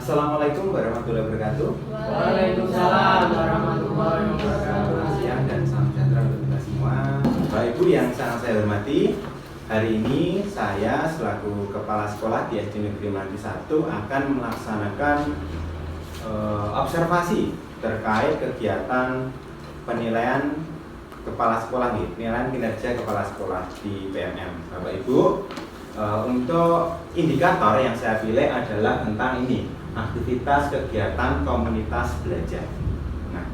Assalamualaikum warahmatullahi wabarakatuh. Waalaikumsalam warahmatullahi wabarakatuh. Selamat siang dan salam sejahtera untuk kita semua. Bapak Ibu yang sangat saya hormati, hari ini saya selaku Kepala Sekolah di SD Negeri Melati 1 akan melaksanakan observasi terkait kegiatan penilaian kepala sekolah nih, penilaian kinerja kepala sekolah di PMM. Bapak Ibu, untuk indikator yang saya pilih adalah tentang ini, aktivitas kegiatan komunitas belajar. Nah,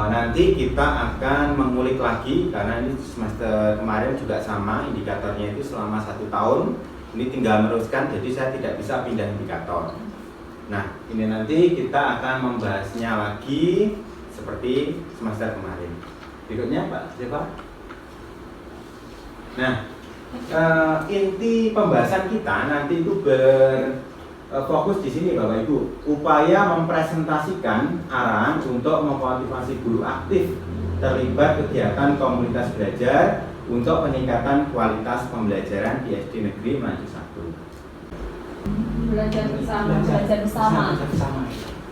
nanti kita akan mengulik lagi karena ini semester kemarin juga sama, indikatornya itu selama 1 tahun. Ini tinggal meneruskan, jadi saya tidak bisa pindah indikator. Nah, ini nanti kita akan membahasnya lagi seperti semester kemarin. Berikutnya Pak siapa? Nah, inti pembahasan kita nanti itu berfokus di sini Bapak Ibu, upaya mempresentasikan arahan untuk memotivasi guru aktif terlibat kegiatan komunitas belajar untuk peningkatan kualitas pembelajaran di SD Negeri Melati 1. Belajar bersama.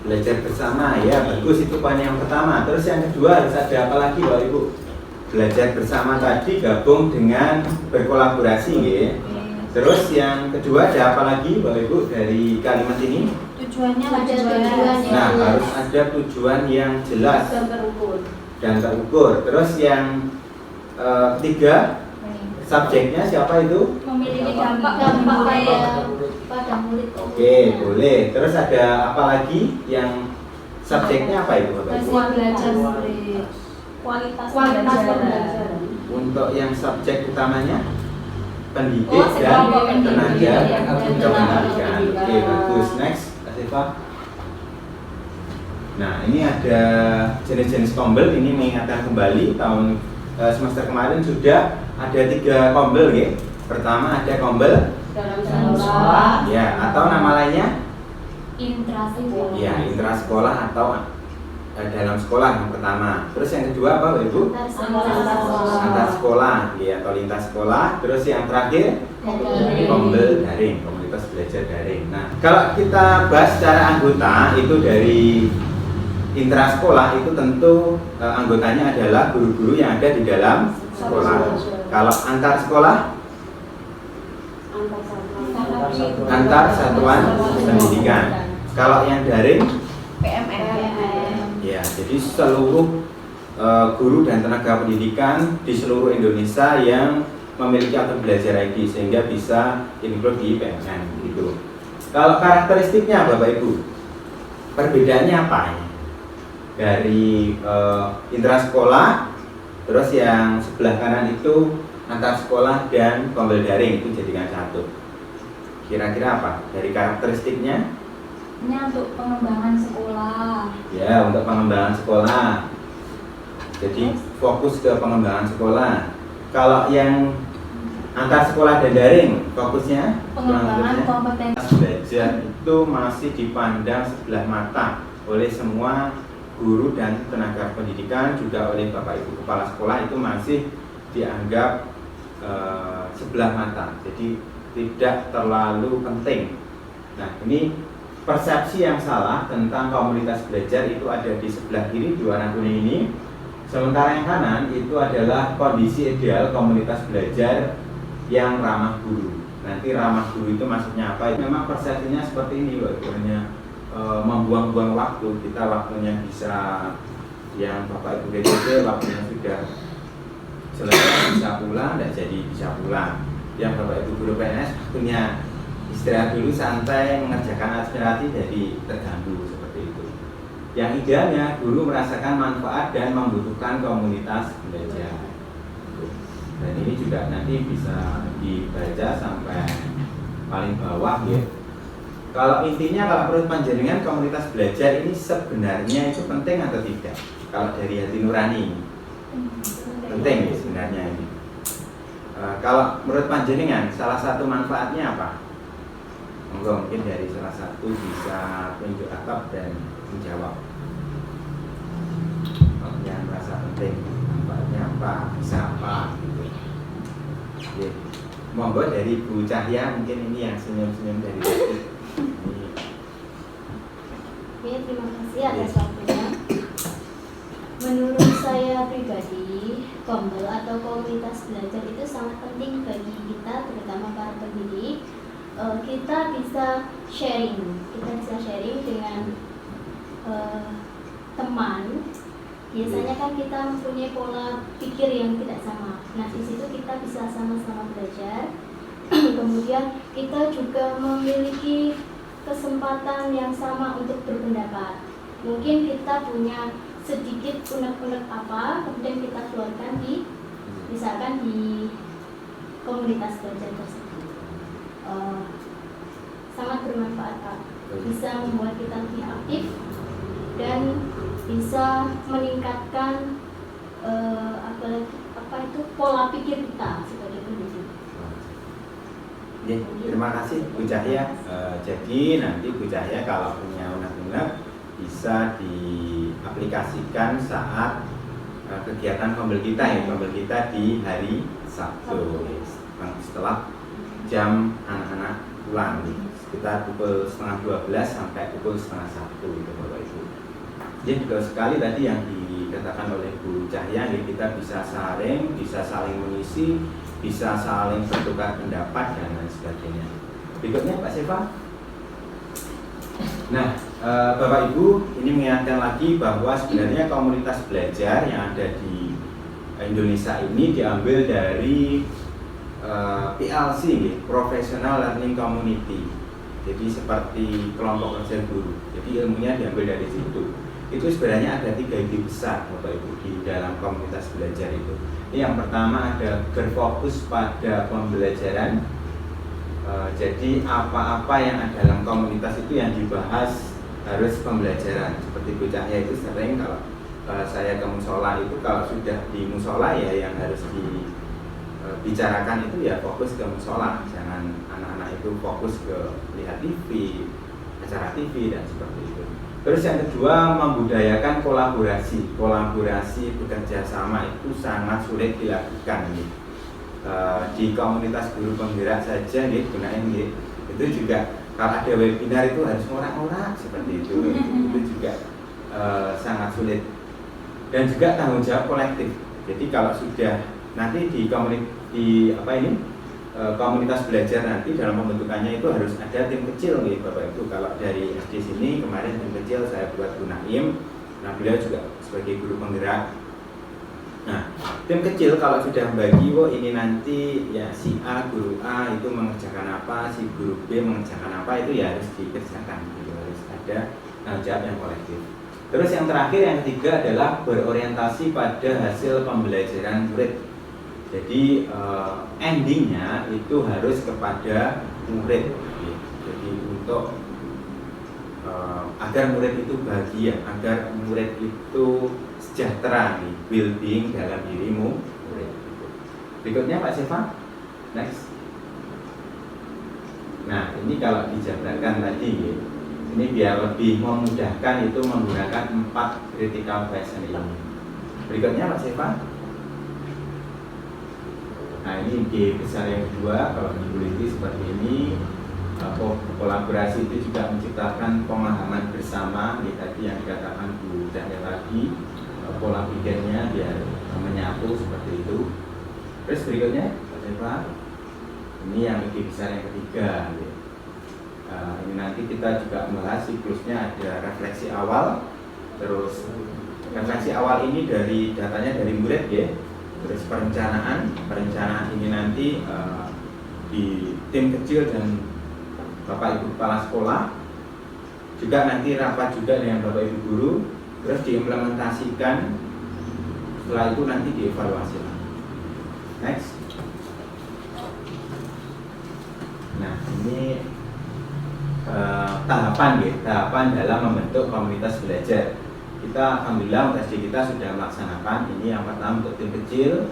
Belajar bersama, ya bagus, itu poin yang pertama. Terus yang kedua harus ada apa lagi Bapak Ibu? Belajar bersama tadi gabung dengan berkolaborasi ya. Terus yang kedua ada apa lagi Bapak Ibu dari kalimat ini? Tujuannya Nah, harus ada tujuan yang jelas dan terukur. Terus yang ketiga, subjeknya siapa itu? memiliki dampak pada murid. Oke, boleh. Terus ada apa lagi yang subjeknya apa itu Bapak Ibu? Belajar murid. Kualitas pembelajaran. Untuk yang subjek utamanya pendidik Oh, dan sekelompok tenaga pendidik, pendidikan. Oke, bagus. Next, kasih Pak. Nah, ini ada jenis-jenis kombel. Ini mengingatkan kembali tahun semester kemarin sudah ada 3 kombel ya. Pertama ada kombel Dalam sekolah. ya, atau nama lainnya Intrasekolah. ya, intrasekolah atau dalam sekolah yang pertama. Terus yang kedua apa Bapak Ibu? Antar sekolah ya, atau lintas sekolah. Terus yang terakhir kombel daring, komunitas belajar daring. Nah, kalau kita bahas secara anggota itu dari intrasekolah itu tentu anggotanya adalah guru-guru yang ada di dalam sekolah. Kalau antar sekolah, antar satuan pendidikan. Kalau yang daring, ya, jadi seluruh guru dan tenaga pendidikan di seluruh Indonesia yang memiliki akun belajar ID sehingga bisa include di PMN gitu. Kalau karakteristiknya Bapak Ibu, perbedaannya apa ini? Dari intrasekolah, terus yang sebelah kanan itu antar sekolah dan kombel daring itu jadikan satu. Kira-kira apa dari karakteristiknya? Ini untuk pengembangan sekolah. Ya, untuk pengembangan sekolah. Jadi fokus ke pengembangan sekolah. Kalau yang antar sekolah dan daring, fokusnya Pengembangan kompetensi belajar itu masih dipandang sebelah mata oleh semua guru dan tenaga pendidikan, juga oleh Bapak Ibu kepala sekolah itu masih dianggap sebelah mata. Jadi tidak terlalu penting. Nah, ini persepsi yang salah tentang komunitas belajar itu ada di sebelah kiri di warna kuning ini. Sementara yang kanan itu adalah kondisi ideal komunitas belajar yang ramah guru. Nanti ramah guru itu maksudnya apa? Memang persepsinya seperti ini, hanya membuang-buang waktu. Kita waktunya bisa, yang Bapak Ibu DPD waktunya sudah selesai bisa pulang, tidak jadi bisa pulang. Yang Bapak Ibu guru PNS waktunya istirahat dulu, santai, mengerjakan aspirasi, jadi terganggu seperti itu. Yang idealnya guru merasakan manfaat dan membutuhkan komunitas belajar. Dan ini juga nanti bisa dibaca sampai paling bawah ya. Kalau intinya, kalau menurut panjenengan komunitas belajar ini sebenarnya itu penting atau tidak? Kalau dari hati nurani, penting ya sebenarnya ini. Kalau menurut panjenengan salah satu manfaatnya apa? Mungkin dari salah satu bisa tunjuk atap dan menjawab. Yang merasa penting, manfaatnya apa, bisa apa gitu. Oke. Monggo dari Bu Cahya, mungkin ini yang senyum-senyum dari tadi. kasih atas waktunya. Menurut saya pribadi, Kombel atau komunitas belajar itu sangat penting bagi kita, terutama para pendidik. Kita bisa sharing dengan teman. Biasanya kan kita mempunyai pola pikir yang tidak sama. Nah, di situ kita bisa sama-sama belajar. Kemudian kita juga memiliki kesempatan yang sama untuk berpendapat. Mungkin kita punya sedikit unek-unek apa, kemudian kita keluarkan misalkan di komunitas belajar tersebut. Sangat bermanfaat, Pak. Bisa membuat kita lebih aktif dan bisa meningkatkan pola pikir kita sebagai pendidik. Terima kasih Bu Cahya. Jadi nanti Bu Cahya kalau punya unek-unek bisa diaplikasikan saat kegiatan Kombel kita ya, Kombel kita di hari Sabtu setelah jam anak-anak pulang sekitar pukul 11:30 sampai pukul 11:30 gitu Bapak Ibu. Jadi betul sekali tadi yang dikatakan oleh Bu Cahya, kita bisa saling mengisi, bisa saling bertukar pendapat dan lain sebagainya. Berikutnya Pak Seva. Nah, Bapak Ibu, ini mengingatkan lagi bahwa sebenarnya komunitas belajar yang ada di Indonesia ini diambil dari PLC, Professional Learning Community. Jadi seperti kelompok kerja guru. Jadi ilmunya diambil dari situ. Itu sebenarnya ada 3 ide besar Bapak Ibu di dalam komunitas belajar itu. Yang pertama ada berfokus pada pembelajaran. Jadi apa-apa yang ada dalam komunitas itu yang dibahas harus pembelajaran. Seperti Bu Cahya itu sering kalau saya ke musola itu, kalau sudah di musola ya yang harus dibicarakan itu ya fokus ke musola. Jangan anak-anak itu fokus ke lihat TV, acara TV dan seperti itu. Terus yang kedua, membudayakan kolaborasi bekerja sama itu sangat sulit dilakukan di komunitas guru penggerak saja gunain itu juga kalau ada webinar itu harus ngorak-ngorak seperti itu juga sangat sulit. Dan juga tanggung jawab kolektif. Jadi kalau sudah nanti di komunitas belajar nanti dalam pembentukannya itu harus ada tim kecil Bapak Ibu. Kalau dari SD sini kemarin tim kecil saya buat Bu Naim. Nah, beliau juga sebagai guru penggerak. Nah, tim kecil kalau sudah membagi, ini nanti ya si A, guru A itu mengerjakan apa, si guru B mengerjakan apa, itu ya harus dikerjakan gitu. Harus ada tanggung jawab yang kolektif. Terus yang terakhir, yang ketiga adalah berorientasi pada hasil pembelajaran murid. Jadi endingnya itu harus kepada murid. Jadi untuk agar murid itu bahagia, agar murid itu sejahtera, well-being dalam dirimu murid. Berikutnya Pak Seva, next. Nah, ini kalau dijabarkan tadi, ini biar lebih memudahkan itu menggunakan 4 critical question ini. Berikutnya Pak Seva. Nah, ini ide besar yang kedua, kalau di seperti ini, kolaborasi itu juga menciptakan pemahaman bersama. Ini tadi yang dikatakan Bu Cahya tadi, pola pikirnya biar menyatu seperti itu. Terus berikutnya, Pak Seva, ini yang ide besar yang ketiga. Ini nanti kita juga membahas siklusnya, ada refleksi awal, terus refleksi awal ini dari datanya dari murid ya. Terus perencanaan ini nanti di tim kecil dan Bapak Ibu kepala sekolah, juga nanti rapat juga dengan Bapak Ibu guru, terus diimplementasikan. Setelah itu nanti dievaluasi. Next. Nah, ini tahapan dalam membentuk komunitas belajar. Kita alhamdulillah SD kita sudah melaksanakan ini. Yang pertama untuk tim kecil,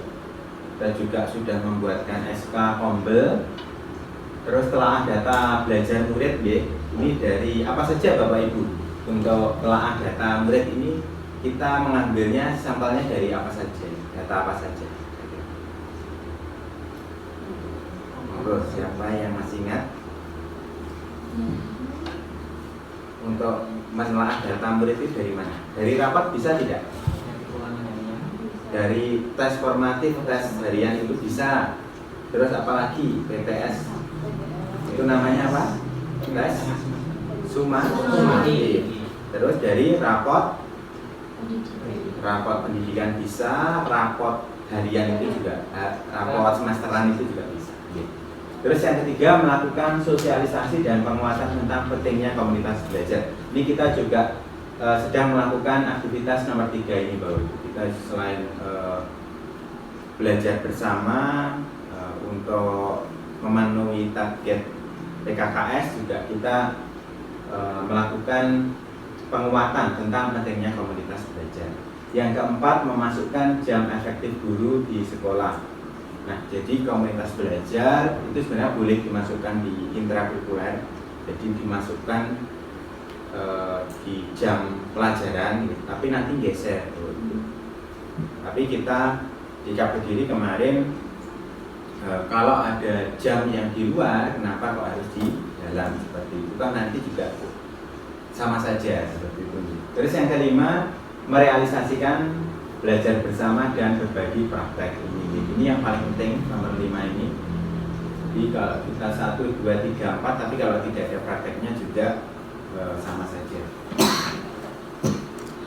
kita juga sudah membuatkan SK Kombel. Terus telah data belajar murid ini dari apa saja Bapak Ibu. Untuk telah data murid ini kita mengambilnya sampelnya dari apa saja, data apa saja. Terus siapa yang masih ingat? untuk menelaah data murid itu dari mana? Dari rapat bisa tidak? Dari tes formatif, tes harian itu bisa. Terus apalagi PTS itu namanya apa? Tes sumatif. Terus dari rapot pendidikan bisa, rapot harian itu juga, rapot semesteran itu juga bisa. Terus yang ketiga, melakukan sosialisasi dan penguatan tentang pentingnya komunitas belajar. Ini kita juga sedang melakukan aktivitas nomor 3 ini, Bapak Ibu. Kita selain belajar bersama untuk memenuhi target PKKS, juga kita melakukan penguatan tentang pentingnya komunitas belajar. Yang keempat, memasukkan jam efektif guru di sekolah. Nah, jadi komunitas belajar itu sebenarnya boleh dimasukkan di intrakurikuler, jadi dimasukkan di jam pelajaran, gitu. Tapi nanti geser. Tapi kita di KPDIRI kemarin kalau ada jam yang di luar, kenapa kok harus di dalam seperti itu? Kan nanti juga sama saja seperti itu. Terus yang kelima, merealisasikan belajar bersama dan berbagi praktek ini yang paling penting, nomor 5 ini. Jadi kalau kita 1, 2, 3, 4, tapi kalau tidak ada prakteknya juga sama saja.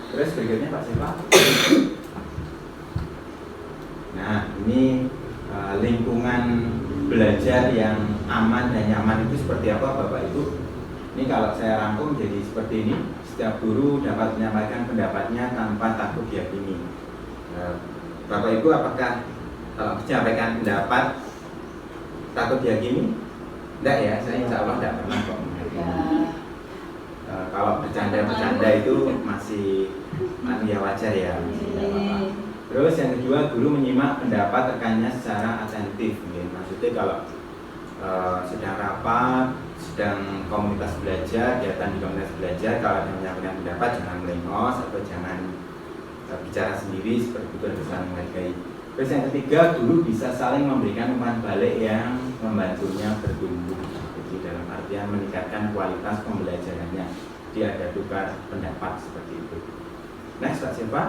Terus berikutnya Pak Siva. Nah, ini lingkungan belajar yang aman dan nyaman itu seperti apa Bapak Ibu? Ini kalau saya rangkum jadi seperti ini. Setiap guru dapat menyampaikan pendapatnya tanpa takut dihakimi. Bapak Ibu, apakah kalau menyampaikan pendapat takut dihakimi? Tidak ya, saya insya Allah tidak pernah kok menghakimi. Kalau bercanda-bercanda itu masih ya wajar ya, tidak apa-apa. Terus yang kedua, guru menyimak pendapat rekannya secara atentif. Maksudnya kalau sedang rapat, sedang komunitas belajar, kegiatan di komunitas belajar, kalau ada menyampaikan pendapat jangan melengos atau jangan bicara sendiri, seperti itu harus saling menghargai. Terus yang ketiga, guru bisa saling memberikan umpan balik yang membantunya bertumbuh. Jadi dalam artian meningkatkan kualitas pembelajarannya. Jadi ada tukar pendapat seperti itu. Next, Pak Siva.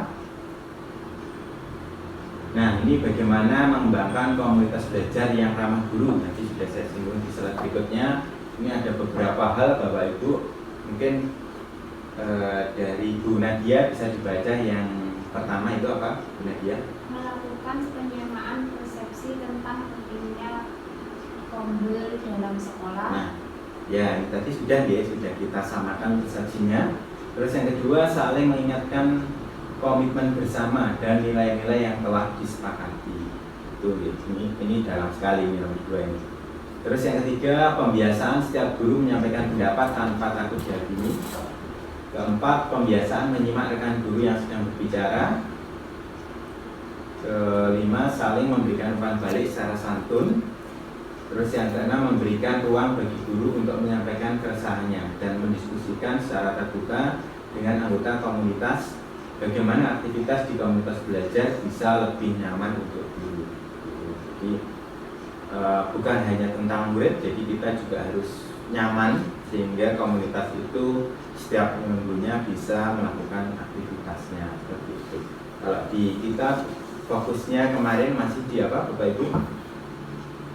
Nah, ini bagaimana mengembangkan komunitas belajar yang ramah guru. Nanti sudah saya singgung di slide berikutnya. Ini ada beberapa hal Bapak Ibu. Mungkin dari Bu Nadia bisa dibaca yang pertama itu apa, Bu Nadia? Melakukan penyamaan persepsi tentang pentingnya kombel dalam sekolah. Nah, ya ini tadi sudah kita samakan persepsinya. Terus yang kedua, saling mengingatkan komitmen bersama dan nilai-nilai yang telah disepakati. Itu ini dalam sekali ini nomor 2 ini. Terus yang ketiga, pembiasaan setiap guru menyampaikan pendapat tanpa takut dihakimi. Keempat, pembiasaan menyimak rekan guru yang sedang berbicara. Kelima, saling memberikan umpan balik secara santun. Terus yang keenam, memberikan ruang bagi guru untuk menyampaikan keresahannya dan mendiskusikan secara terbuka dengan anggota komunitas bagaimana aktivitas di komunitas belajar bisa lebih nyaman untuk guru. Jadi bukan hanya tentang murid, jadi kita juga harus nyaman sehingga komunitas itu setiap minggunya bisa melakukan aktivitasnya seperti itu. Kalau di kita fokusnya kemarin masih di apa, Bapak Ibu?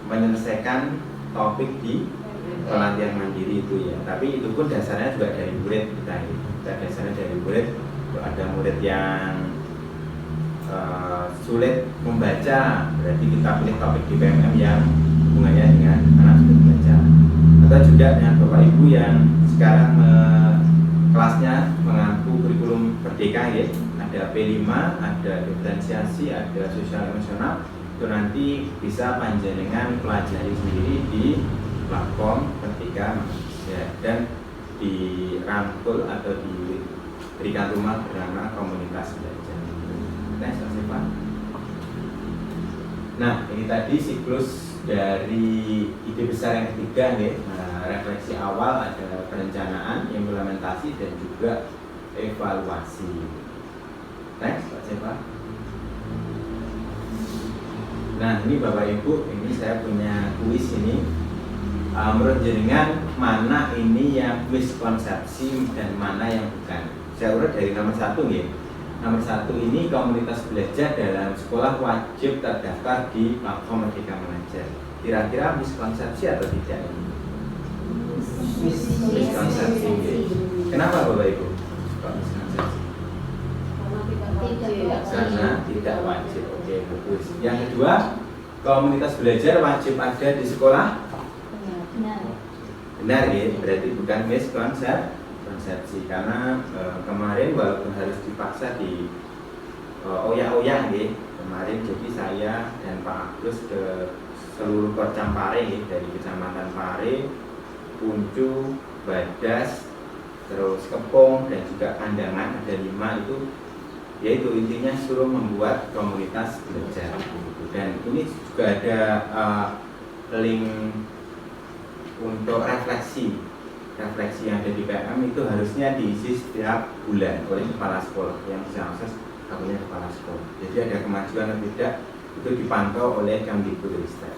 Menyelesaikan topik di pelatihan mandiri itu ya. Tapi itu pun dasarnya juga dari murid kita ini. Dasarnya dari murid. Ada murid yang sulit membaca, berarti kita pilih topik di PMM yang hubungannya dengan anak sulit membaca. Atau juga dengan Bapak Ibu yang sekarang kelasnya mengaku kurikulum Merdeka ya. Ada P5, ada diferensiasi, ada sosial emosional. Itu nanti bisa panjenengan pelajari sendiri di platform Merdeka Manusia dan dirangkul atau diberikan rumah bernama komunitas belajar. Nah, ini tadi siklus dari ide besar yang ketiga nih. Nah, refleksi awal, ada perencanaan, implementasi dan juga evaluasi. Next, Pak Siva. Nah, ini Bapak Ibu, ini saya punya kuis ini. Menurut jenengan mana ini yang miskonsepsi dan mana yang bukan. Saya urut dari nomor 1 ya. Nomor 1 ini komunitas belajar dalam sekolah wajib terdaftar di platform Merdeka Mengajar. Kira-kira miskonsepsi atau tidak ini? Miskonsepsi. Kenapa Bapak Ibu? Kok miskonsepsi? Karena tidak wajib. Oke, bagus. Yang kedua, komunitas belajar wajib ada di sekolah? Benar ya, berarti bukan miskonsepsi. Karena kemarin walaupun harus dipaksa di oyak-oyak ya, kemarin jadi saya dan Pak Agus ke seluruh Korcam Pare ya, dari Kecamatan Pare, Puncu, Badas, terus Kepong dan juga Kandangan, ada 5 itu, yaitu intinya suruh membuat komunitas belajar. Dan ini juga ada link untuk refleksi yang ada di PM itu harusnya diisi setiap bulan oleh kepala sekolah yang bisa akses akunnya kepala sekolah. Jadi ada kemajuan atau tidak itu dipantau oleh Kemdikbudristek.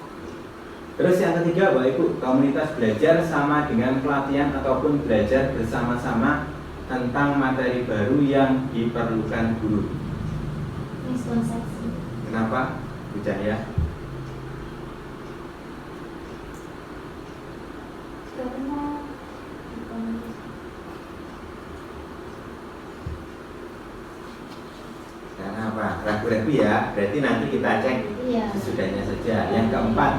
Terus yang ketiga Bapak Ibu, komunitas belajar sama dengan pelatihan ataupun belajar bersama-sama tentang materi baru yang diperlukan guru. Miskonsepsi. Kenapa? Bu Cahya? Karena apa? Ragu-ragu ya, berarti nanti kita cek sesudahnya saja. Yang keempat,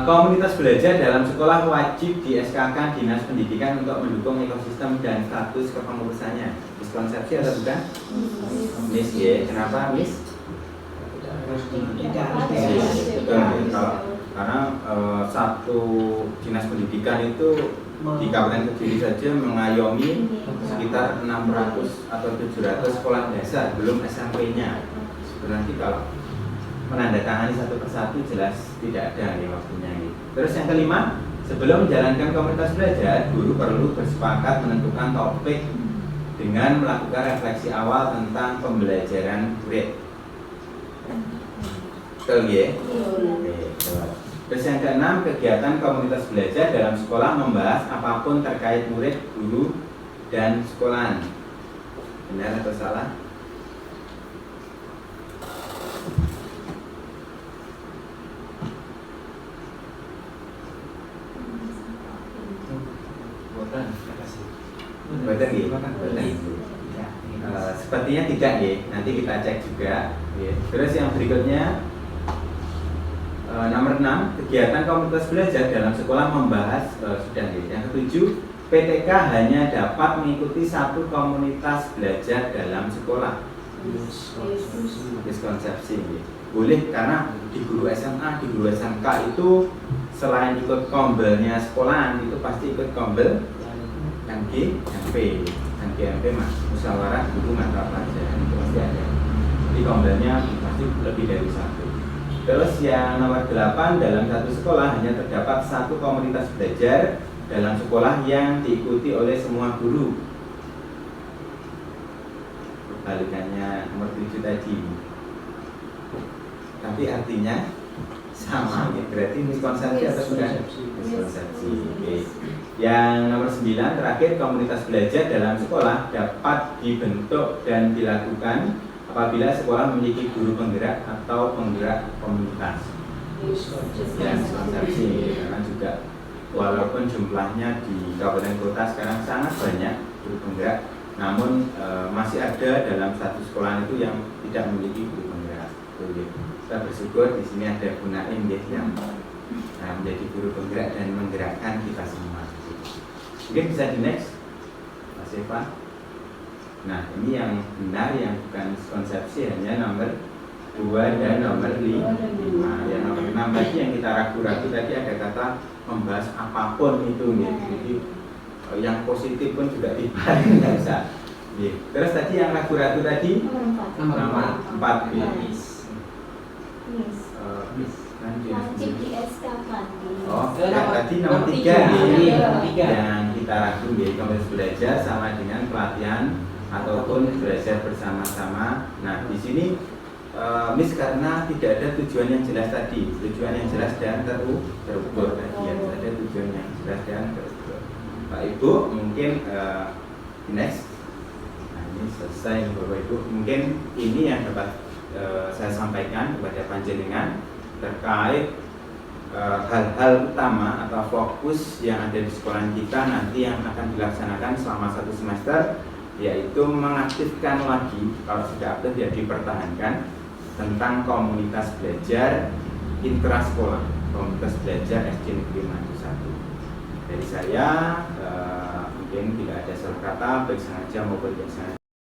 komunitas belajar dalam sekolah wajib di SK-kan Dinas Pendidikan untuk mendukung ekosistem dan status kepengurusannya. Miskonsepsi atau bukan? Mis ya, kenapa Mis? Karena satu dinas pendidikan itu di Kabupaten Kediri saja mengayomi sekitar 600 atau 700 sekolah dasar, belum SMP-nya. Sebenarnya kalau menandatangani satu persatu jelas tidak ada nih waktunya ini. Terus yang kelima, sebelum menjalankan komunitas belajar, guru perlu bersepakat menentukan topik dengan melakukan refleksi awal tentang pembelajaran murid. Betul ya? Terus yang keenam, kegiatan komunitas belajar dalam sekolah membahas apapun terkait murid, guru, dan sekolahan. Benar atau salah? Boten nggih. Sepertinya tidak nggih. Nanti kita cek juga. Terus yang berikutnya nomor 6, kegiatan komunitas belajar dalam sekolah membahas sudah nggih. Yang ketujuh, PTK hanya dapat mengikuti satu komunitas belajar dalam sekolah. Miskonsepsi nggih. Boleh karena di guru SMA, di guru SMK itu selain ikut kombelnya sekolahan itu pasti ikut kombel MGMP mas, musyawarah guru mata pelajaran itu pasti ada. Di kombelnya pasti lebih dari satu. Terus yang nomor 8, dalam satu sekolah hanya terdapat satu komunitas belajar dalam sekolah yang diikuti oleh semua guru. Kebalikannya nomor 7 tadi. Tapi artinya sama, berarti miskonsepsi atau bukan? Miskonsepsi. Oke. Yang nomor 9 terakhir, komunitas belajar dalam sekolah dapat dibentuk dan dilakukan apabila sekolah memiliki guru penggerak atau penggerak komunitas. Ya, miskonsepsi karena juga walaupun jumlahnya di kabupaten kota sekarang sangat banyak guru penggerak, namun masih ada dalam satu sekolah itu yang tidak memiliki guru penggerak. Kita bersyukur di sini ada Bu Naim yang menjadi guru penggerak dan menggerakkan kita semua. Mungkin bisa di next, Mas Eva. Nah, ini yang benar, yang bukan konsepsi hanya nomor 2 dan nomor 5. Yang nomor 6 tadi yang kita ragu-ragu tadi ada kata membahas apapun itu nih. Jadi yang positif pun juga dibahas, nggak usah. Terus tadi yang ragu-ragu tadi nomor 4. Wajib di SK-kan. Oh, yang tadi nomor 3 yang kita ragu ya, komunitas belajar sama dengan pelatihan ataupun belajar bersama-sama. Nah, di sini Miss, karena tidak ada tujuan yang jelas tadi, tujuan yang jelas dan terukur tadi ya, ada tujuan yang jelas dan terukur. Pak Ibu mungkin next. Nah, ini selesai Bapak Ibu. Mungkin ini yang dapat saya sampaikan kepada panjenengan terkait hal-hal utama atau fokus yang ada di sekolah kita nanti yang akan dilaksanakan selama 1 semester, yaitu mengaktifkan lagi, kalau sudah aktif ya dipertahankan, tentang komunitas belajar intrasekolah, komunitas belajar SD Negeri Manado 1. Dari saya mungkin tidak ada salah kata, baik sengaja maupun tidak sengaja.